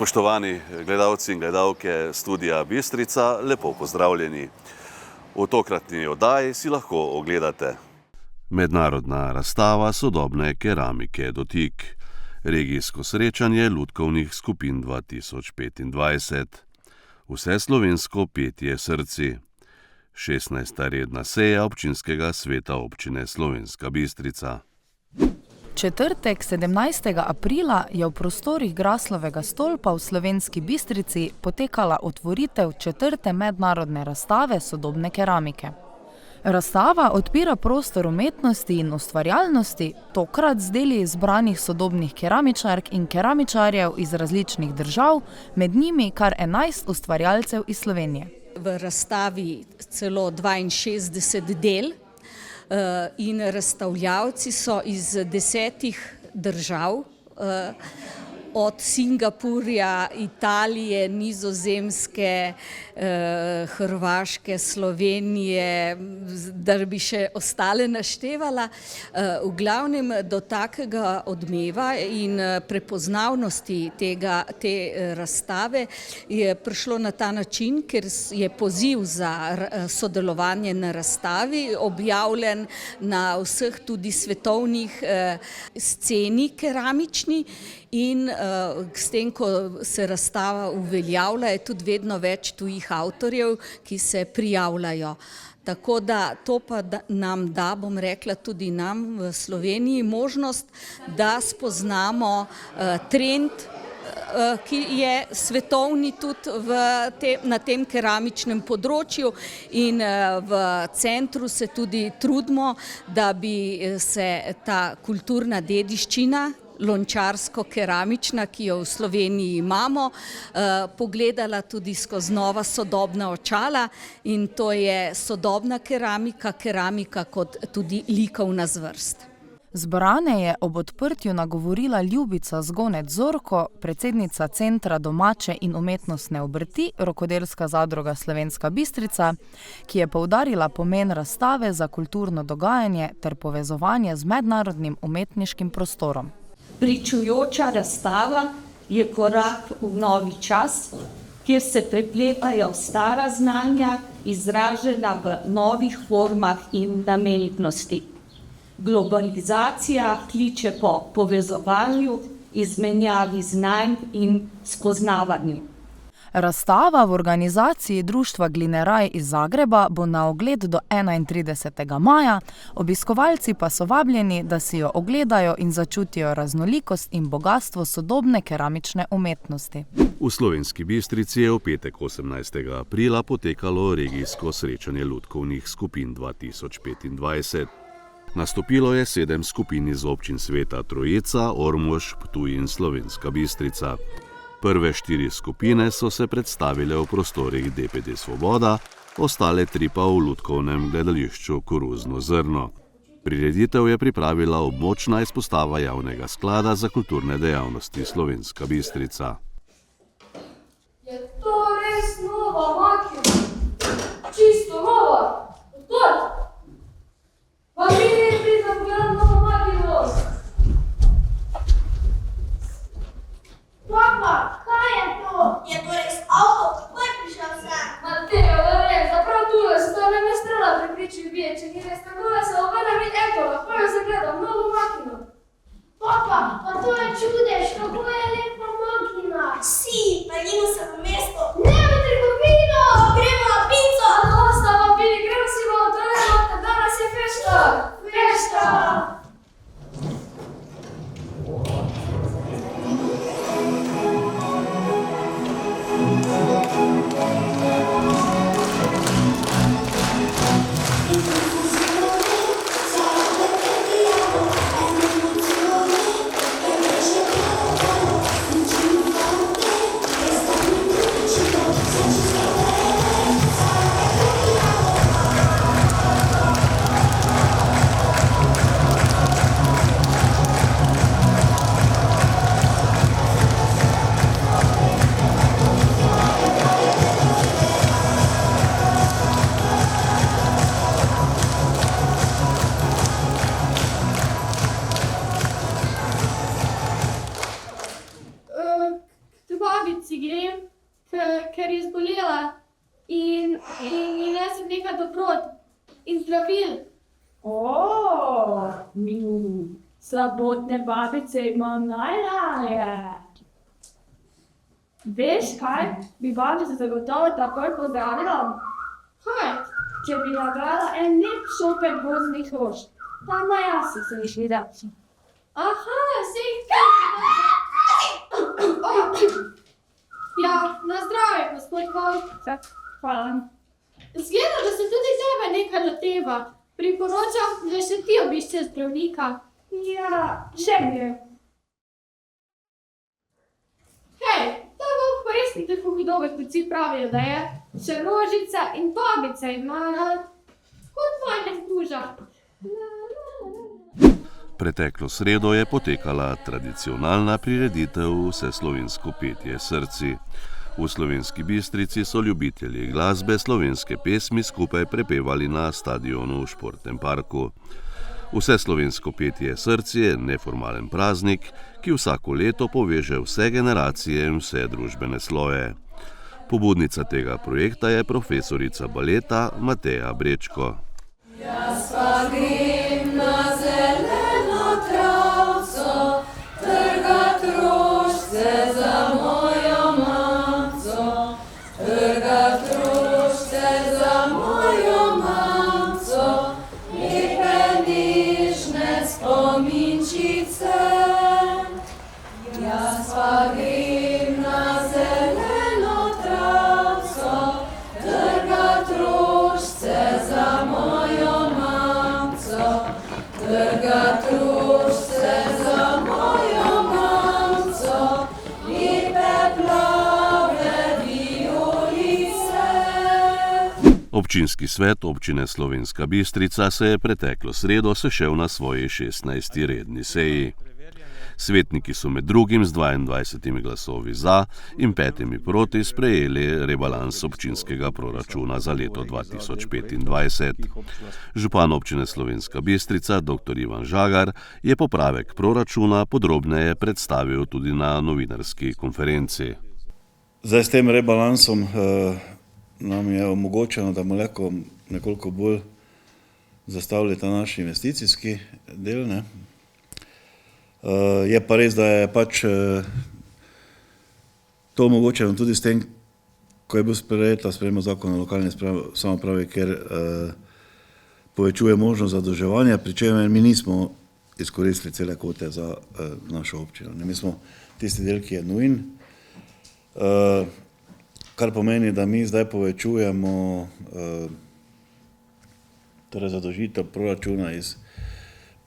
Spoštovani gledalci in gledalke Studia Bistrica, lepo pozdravljeni. V tokratni oddaji si lahko ogledate mednarodna razstava sodobne keramike Dotik, regijsko srečanje lutkovnih skupin 2025, vseslovensko petje srci, 16. redna seja občinskega sveta občine Slovenska Bistrica. Četrtek, 17. aprila, je v prostorih Graslovega stolpa v Slovenski Bistrici potekala otvoritev 4. mednarodne razstave sodobne keramike. Razstava odpira prostor umetnosti in ustvarjalnosti, tokrat z deli izbranih sodobnih keramičark in keramičarjev iz različnih držav, med njimi kar 11 ustvarjalcev iz Slovenije. V razstavi celo 62 del. In razstavljavci so iz 10 držav, od Singapurja, Italije, Nizozemske, Hrvaške, Slovenije, da bi še ostale naštevala. V glavnem do takega odmeva in prepoznavnosti te razstave je prišlo na ta način, ker je poziv za sodelovanje na razstavi objavljen na vseh tudi svetovnih sceni keramični. In s tem, ko se razstava uveljavlja, je tudi vedno več tujih avtorjev, ki se prijavljajo. Tako da to pa nam da, bom rekla, tudi nam v Sloveniji možnost, da spoznamo trend, ki je svetovni tudi na tem keramičnem področju, in v centru se tudi trudimo, da bi se ta kulturna dediščina, lončarsko-keramična, ki jo v Sloveniji imamo, pogledala tudi skozi nova sodobna očala, in to je sodobna keramika, keramika kot tudi likovna zvrst. Zbrane je ob odprtju nagovorila Ljubica Zgonec Zorko, predsednica Centra domače in umetnostne obrti, rokodelska zadruga Slovenska Bistrica, ki je poudarila pomen razstave za kulturno dogajanje ter povezovanje z mednarodnim umetniškim prostorom. Pričujoča razstava je korak v novi čas, kjer se prepletajo stara znanja, izražena v novih formah in namenitnosti. Globalizacija kliče po povezovanju, izmenjavi znanj in spoznavanju. Razstava v organizaciji društva Glineraj iz Zagreba bo na ogled do 31. maja, obiskovalci pa so vabljeni, da si jo ogledajo in začutijo raznolikost in bogastvo sodobne keramične umetnosti. V Slovenski Bistrici je v petek 18. aprila potekalo regijsko srečanje lutkovnih skupin 2025. Nastopilo je 7 skupin iz občin sveta Trojica, Ormož, Ptuj in Slovenska Bistrica. Prve 4 skupine so se predstavile v prostorih DPD Svoboda, ostale 3 pa v lutkovnem gledališču Koruzno zrno. Prireditev je pripravila območna izpostava Javnega sklada za kulturne dejavnosti Slovenska Bistrica. Je to res nova makina? Čisto nova? Odkud? Pa mi ne pridem pogledati novo makino? Papa, kaj je to? Je to res avto? Kako je prišel sem? Mateo, da res, da prav tule se to ne me strela pripričil bije, če ni res tako, da se obrnem in eto, lahko jo zagledam, novo makino. Papa, pa to je čudež, kako je lepa makina. Si, peljimo se v mesto. Ne v trgovino! Gremo na pico! Dosta vam bili, gremo si v avtomat, danes je fešta! Fešta! in zdravil. Slabotne babice imam najraje. Veš kaj, bi babice zagotovo takoj pozdravila? Kaj? Če bi nabrala en lep šopek gozdnih rož. Pa na jasi se jih videla. Aha, sej Ja, na zdravje, gospod Volk. Hvala. Zgleda, da se tudi tebe nekaj loteva. Priporočam, da še ti obiščeš zdravnika. Ja, že mi je. Hej, ta Volk pa res ni tako hudobek, kot vsi pravijo, da je. Še rožica in babica ima kot majhna kuža. Preteklo sredo je potekala tradicionalna prireditev Vseslovensko petje srci. V Slovenski Bistrici so ljubitelji glasbe slovenske pesmi skupaj prepevali na stadionu v športnem parku. Vseslovensko petje srci je neformalen praznik, ki vsako leto poveže vse generacije in vse družbene sloje. Pobudnica tega projekta je profesorica baleta Mateja Brečko. Jaz pa grem na zeleno travco, trgat rožice za mojo mamico, trgat rožice za mojo mamico, lepe nežne spominčice. Jaz pa grem na zeleno travco, trgat rožice za mojo mamico, trgat rožice za mojo mamico, lepe plave vijolice. Občinski svet občine Slovenska Bistrica se je preteklo sredo sešel na svoji 16. redni seji. Svetniki so med drugim z 22 glasovi za in 5 proti sprejeli rebalans občinskega proračuna za leto 2025. Župan občine Slovenska Bistrica, dr. Ivan Žagar, je popravek proračuna podrobneje predstavil tudi na novinarski konferenci. Zdaj s tem rebalansom nam je omogočeno, da bomo lahko nekoliko bolj zastavili ta naš investicijski del, ne. Je pa res, da je pač to omogočeno tudi s tem, ko je bil sprejema zakon o lokalni samoupravi, ker povečuje možnost zadolževanja, pri čemer mi nismo izkoristili cele kvote za našo občino. Mi smo tisti del, ki je nujen, kar pomeni, da mi zdaj povečujemo torej zadolžitev proračuna iz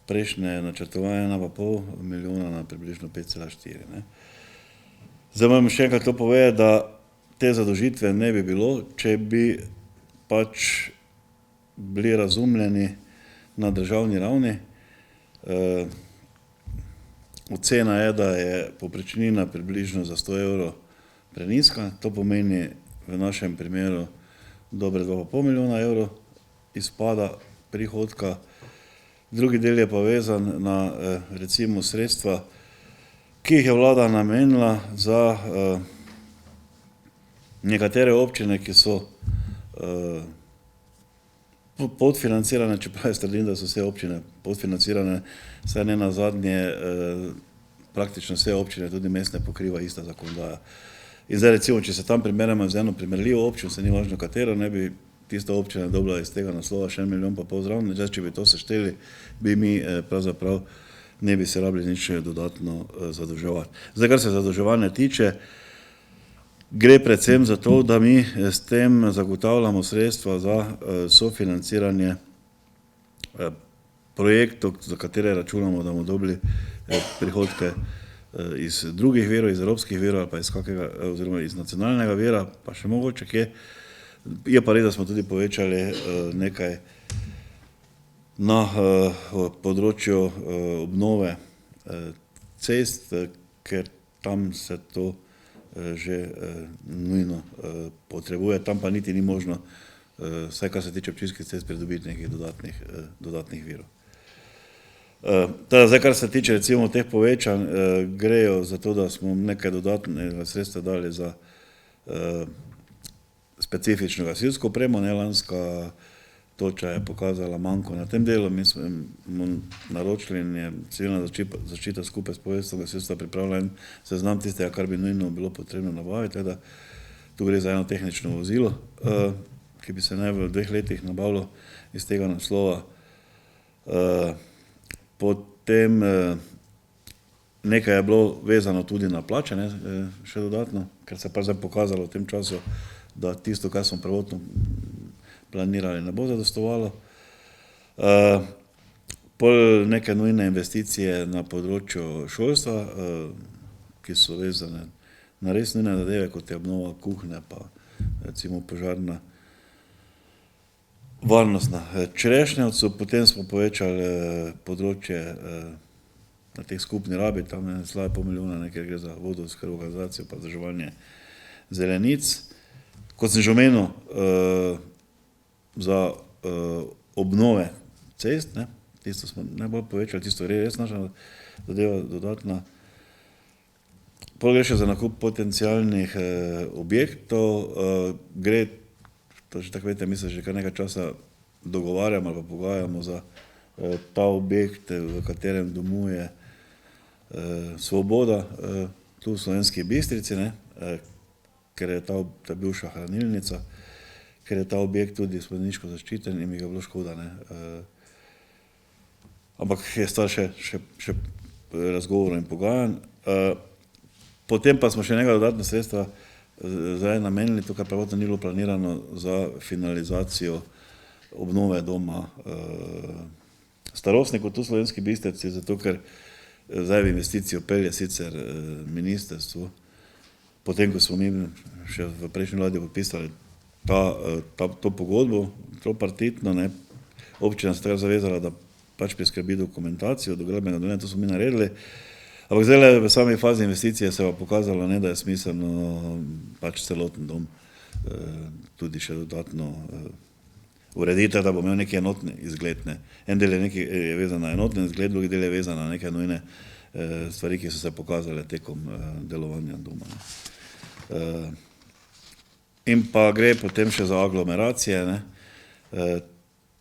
prejšnje načrtovanje 1,5 milijona na približno 5,4. Zdaj moram še enkrat to povedati, da te zadolžitve ne bi bilo, če bi pač bili razumljeni na državni ravni. Ocena je, da je povprečnina približno za 100 evrov prenizka, to pomeni v našem primeru dobre 2,5 milijona evrov izpada prihodka. Drugi del je pa vezan na recimo sredstva, ki jih je vlada namenila za nekatere občine, ki so podfinancirane, čeprav jaz trdim, da so vse občine podfinancirane, saj ne nazadnje praktično vse občine, tudi mestne, pokriva ista zakonodaja. In zdaj recimo, če se tam primerjamo z eno primerljivo občino, se ni važno katero, ne bi tista občina dobila iz tega naslova še 1,5 milijona zraven, če bi to sešteli, bi mi pravzaprav ne bi se rabili nič dodatno zadolževati. Zdaj, kar se zadolževanja tiče, gre predvsem za to, da mi s tem zagotavljamo sredstva za sofinanciranje projektov, za katere računamo, da bomo dobili prihodke iz drugih virov, iz evropskih virov ali pa iz kakega, oziroma iz nacionalnega vira, pa še mogoče kje. Je pa res, da smo tudi povečali nekaj na področju obnove cest, ker tam se to že nujno potrebuje, tam pa niti ni možno, vsaj kar se tiče občinskih cest, pridobiti nekih dodatnih virov. Zdaj, kar se tiče recimo teh povečanj, grejo za to, da smo nekaj dodatnega sredstva dali za specifično gasilsko opremo, lanska toča je pokazala manjko na tem delu. Mi smo naročili in je civilna zaščita skupaj s poveljstvom gasilstva pripravila en seznam tistega, kar bi nujno bilo potrebno nabaviti. Da tu gre za eno tehnično vozilo, ki bi se naj v 2 letih nabavilo iz tega naslova. Potem nekaj je bilo vezano tudi na plače, ne, še dodatno, ker se pa zdaj pokazalo v tem času, da tisto, kar smo prvotno planirali, ne bo zadostovalo. Pol neke nujne investicije na področju šolstva, ki so vezane na res nujne zadeve, kot je obnova kuhne, pa recimo požarna varnost na Čerešnjevcu. Potem smo povečali področje na teh skupni rabi, tam je slaba pol milijona, nekaj gre za vodooskrbo, kanalizacijo, pa vzdrževanje zelenic. Kot sem že omenil, za obnove cest, ne, tisto smo najbolj povečali, tisto je res naša zadeva dodatna. Potem gre še za nakup potencialnih objektov, gre, to že tako veste, mi se že kar nekaj časa dogovarjamo ali pa pogajamo za ta objekt, v katerem domuje Svoboda, tu v Slovenski Bistrici, ne, ker je ta bivša hranilnica, ker je ta objekt tudi spomeniško zaščiten in mi ga bilo škoda, ne. Ampak je stvar še razgovorov in pogajanj. Potem pa smo še nekaj dodatna sredstva zdaj namenili, to, kar prvotno ni bilo planirano, za finalizacijo obnove doma starostnikov tu v Slovenski Bistrici, zato ker zdaj v investicijo pelje sicer ministrstvo, potem, ko smo mi še v prejšnji vladi podpisali to pogodbo, tripartitno, ne, občina se tako zavezala, da pač priskrbi dokumentacijo do gradbenega dovoljenja, to smo mi naredili. Ampak zdaj v sami fazi investicije se je pokazalo, ne, da je smiselno pač celoten dom tudi še dodatno urediti, da bo imel neki enotni izgled. Ne. En del je vezan na enotni izgled, drugi del je vezan na neke nujne stvari, ki so se pokazale tekom delovanja doma. Ne. In pa gre potem še za aglomeracije, ne.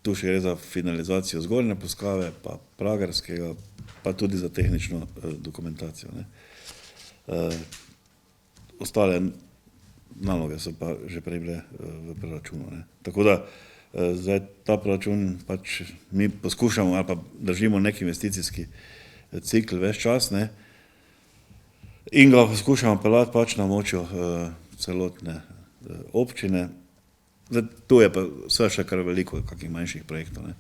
Tu še gre za finalizacijo zgornje Poskave, pa Pragerskega, pa tudi za tehnično dokumentacijo. Ne. Ostale naloge so pa že prej bile v proračunu. Ne. Tako da zdaj ta proračun pač mi poskušamo ali pa držimo nek investicijski cikl ves čas, ne, in ga poskušamo peljati pač na območju celotne občine. Zdaj, tu je pa vse še kar veliko kakih manjših projektov, ne.